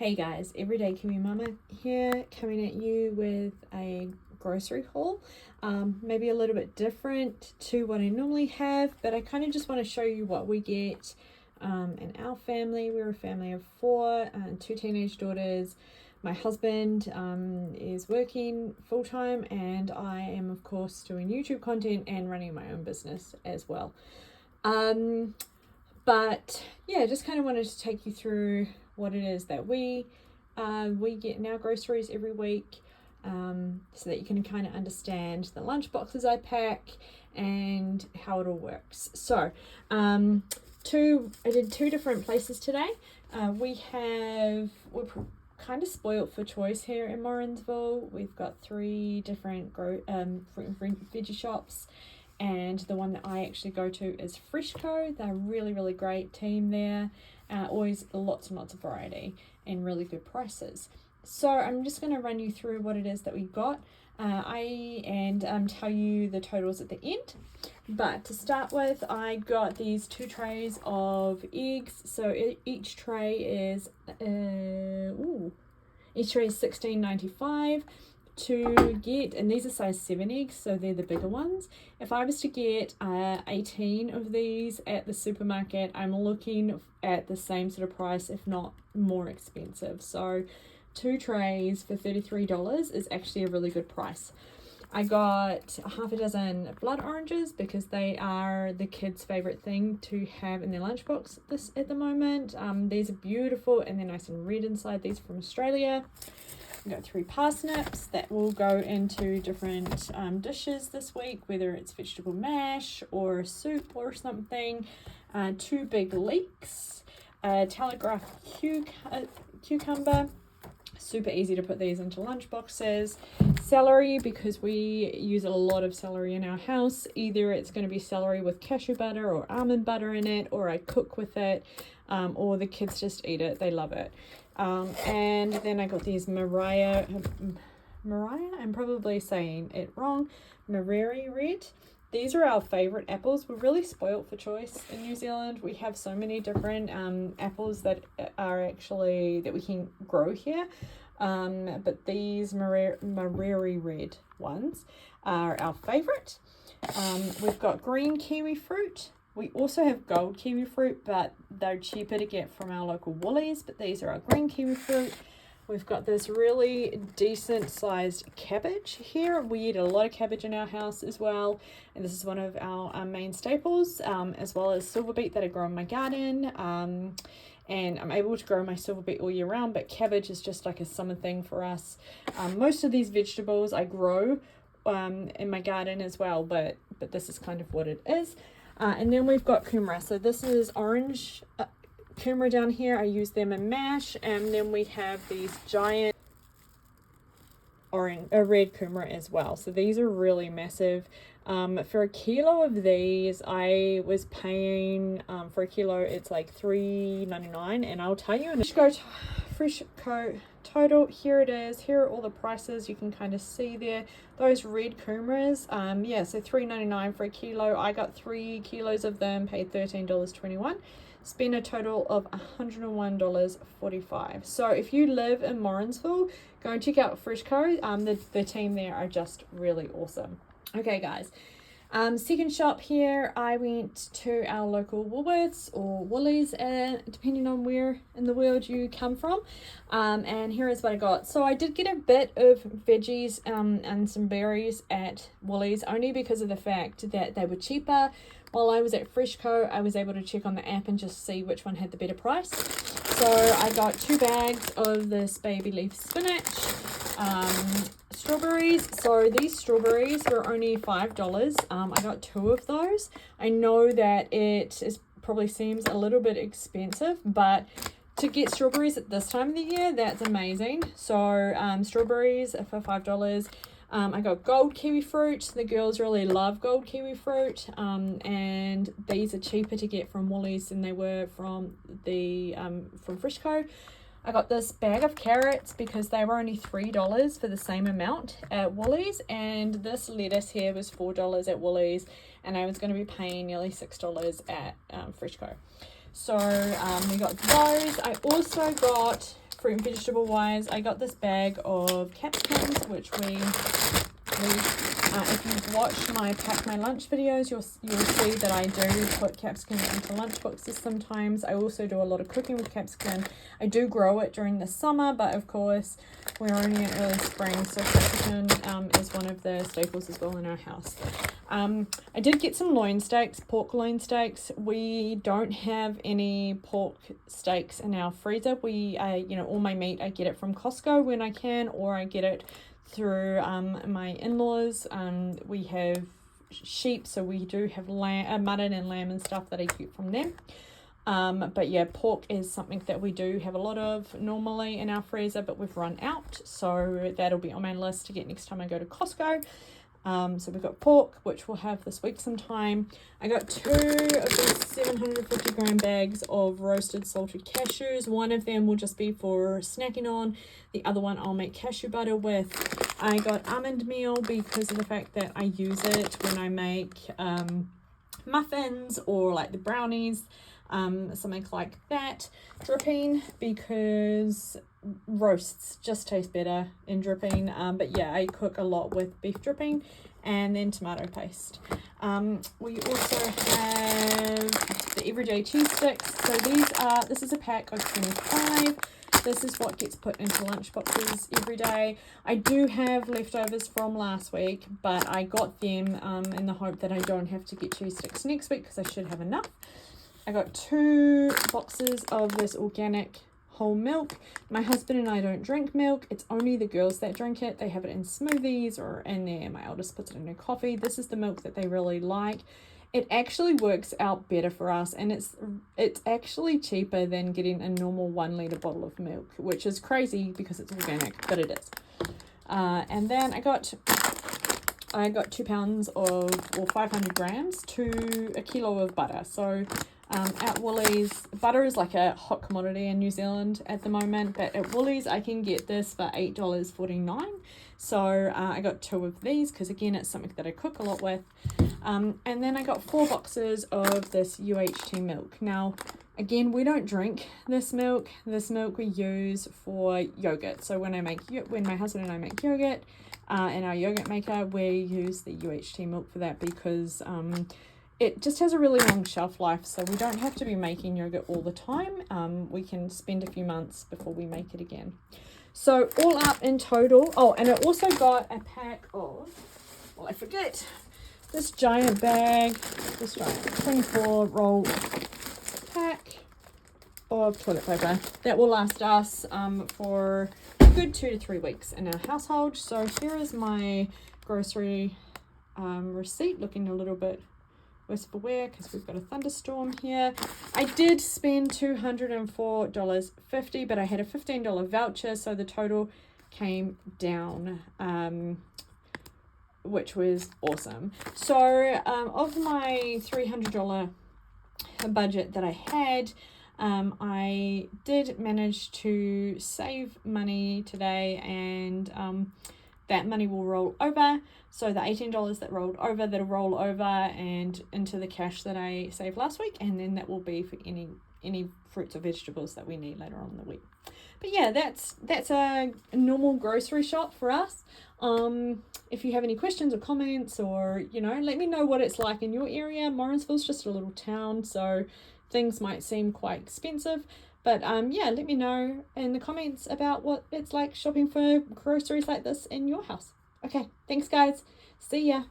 Hey guys, Everyday Kiwi Mama here, coming at you with a grocery haul. Maybe a little bit different to what I normally have, but I kind of just want to show you what we get in our family. We're a family of four, two teenage daughters. My husband is working full-time, and I am of course doing YouTube content and running my own business as well. But yeah, just kind of wanted to take you through what it is that we get in our groceries every week, so that you can kind of understand the lunch boxes I pack and how it all works. So I did two different places today. We're kind of spoilt for choice here in Morrinsville. We've got three different fruit and veggie shops, and the one that I actually go to is Freshco. They're a really great team there. Always lots and lots of variety and really good prices. So I'm just going to run you through what it is that we got and tell you the totals at the end. But to start with, I got these two trays of eggs. So each tray is $16.95 to get, and these are size 7 eggs, so they're the bigger ones. If I was to get 18 of these at the supermarket, I'm looking at the same sort of price, if not more expensive. So 2 trays for $33 is actually a really good price. I got half a dozen blood oranges because they are the kids' favorite thing to have in their lunchbox at the moment. These are beautiful and they're nice and red inside. These are from Australia. We've got 3 parsnips that will go into different dishes this week, whether it's vegetable mash or soup or something. 2 big leeks, Telegraph cucumber. Super easy to put these into lunch boxes. Celery, because we use a lot of celery in our house. Either it's going to be celery with cashew butter or almond butter in it, or I cook with it, or the kids just eat it. They love it. And then I got these Mariah, I'm probably saying it wrong, Mariri Red. These are our favorite apples. We're really spoilt for choice in New Zealand. We have so many different apples that are actually, that we can grow here. But these Mariri Red ones are our favorite. We've got green kiwi fruit. We also have gold kiwi fruit, but they're cheaper to get from our local Woolies. But these are our green kiwi fruit. We've got this really decent sized cabbage here. We eat a lot of cabbage in our house as well. And this is one of our main staples, as well as silver beet that I grow in my garden. And I'm able to grow my silver beet all year round, but cabbage is just like a summer thing for us. Most of these vegetables I grow in my garden as well, but this is kind of what it is. And then we've got kumara. So this is orange kumara down here. I use them in mash. And then we have these giant red kumara as well. So these are really massive. For a kilo of these, I was paying, for a kilo, it's like $3.99. And I'll tell you, Freshco total, here it is. Here are all the prices. You can kind of see there those red kumaras. Yeah, so $3.99 for a kilo. I got 3 kilos of them, paid $13.21. Spend a total of $101.45. So if you live in Morrinsville, go and check out Freshco. The team there are just really awesome. Okay guys, second shop here, I went to our local Woolworths or Woolies, depending on where in the world you come from, and here is what I got. So I did get a bit of veggies and some berries at Woolies, only because of the fact that they were cheaper. While I was at Freshco, I was able to check on the app and just see which one had the better price. So I got 2 bags of this baby leaf spinach, strawberries. So these strawberries were only $5. I got 2 of those. I know that it probably seems a little bit expensive, but to get strawberries at this time of the year, that's amazing. So strawberries for $5. I got gold kiwi fruit. The girls really love gold kiwi fruit, and these are cheaper to get from Woolies than they were from Freshco. I got this bag of carrots because they were only $3 for the same amount at Woolies, and this lettuce here was $4 at Woolies, and I was going to be paying nearly $6 at Freshco. So we got those. I also got fruit and vegetable wise, I got this bag of capsicums, which if you've watched my pack my lunch videos, you'll see that I do put capsicum into lunch boxes sometimes. I also do a lot of cooking with capsicum. I do grow it during the summer, but of course we're only in early spring, so capsicum is one of the staples as well in our house. I did get some loin steaks, pork loin steaks. We don't have any pork steaks in our freezer. We, all my meat, I get it from Costco when I can, or I get it through my in-laws. We have sheep, so we do have mutton and lamb and stuff that I get from them. But yeah, pork is something that we do have a lot of normally in our freezer, but we've run out, so that'll be on my list to get next time I go to Costco. So we've got pork, which we'll have this week sometime. I got 2 of these 750 gram bags of roasted salted cashews. One of them will just be for snacking on. The other one I'll make cashew butter with. I got almond meal because of the fact that I use it when I make muffins or like the brownies, something like that. Dripping because roasts just taste better in dripping, but yeah, I cook a lot with beef dripping, and then tomato paste. We also have the everyday cheese sticks. So this is a pack of 25. This is what gets put into lunch boxes every day. I do have leftovers from last week, but I got them in the hope that I don't have to get cheese sticks next week because I should have enough. I got 2 boxes of this organic whole milk. My husband and I don't drink milk. It's only the girls that drink it. They have it in smoothies or in there. My eldest puts it in her coffee. This is the milk that they really like. It actually works out better for us, and it's actually cheaper than getting a normal 1 litre bottle of milk, which is crazy because it's organic, but it is. And then I got 2 pounds or 500 grams to a kilo of butter. So at Woolies, butter is like a hot commodity in New Zealand at the moment, but at Woolies I can get this for $8.49. So I got 2 of these because again it's something that I cook a lot with. And then I got 4 boxes of this UHT milk. Now again, we don't drink this milk. This milk we use for yogurt. So when my husband and I make yogurt in our yogurt maker, we use the UHT milk for that because it just has a really long shelf life, so we don't have to be making yogurt all the time. We can spend a few months before we make it again. So all up in total, and I also got a pack of, I forget, this giant 24 roll pack of toilet paper that will last us for a good 2 to 3 weeks in our household. So here is my grocery receipt, looking a little bit worse for wear because we've got a thunderstorm here. I did spend $204.50, but I had a $15 voucher, so the total came down, which was awesome. So of my $300 budget that I had, I did manage to save money today, and that money will roll over. So the $18 that rolled over, that'll roll over and into the cash that I saved last week, and then that will be for any fruits or vegetables that we need later on in the week. But yeah, that's a normal grocery shop for us. If you have any questions or comments, or let me know what it's like in your area. Morrinsville's just a little town, so things might seem quite expensive. But yeah, let me know in the comments about what it's like shopping for groceries like this in your house. Okay, thanks guys. See ya.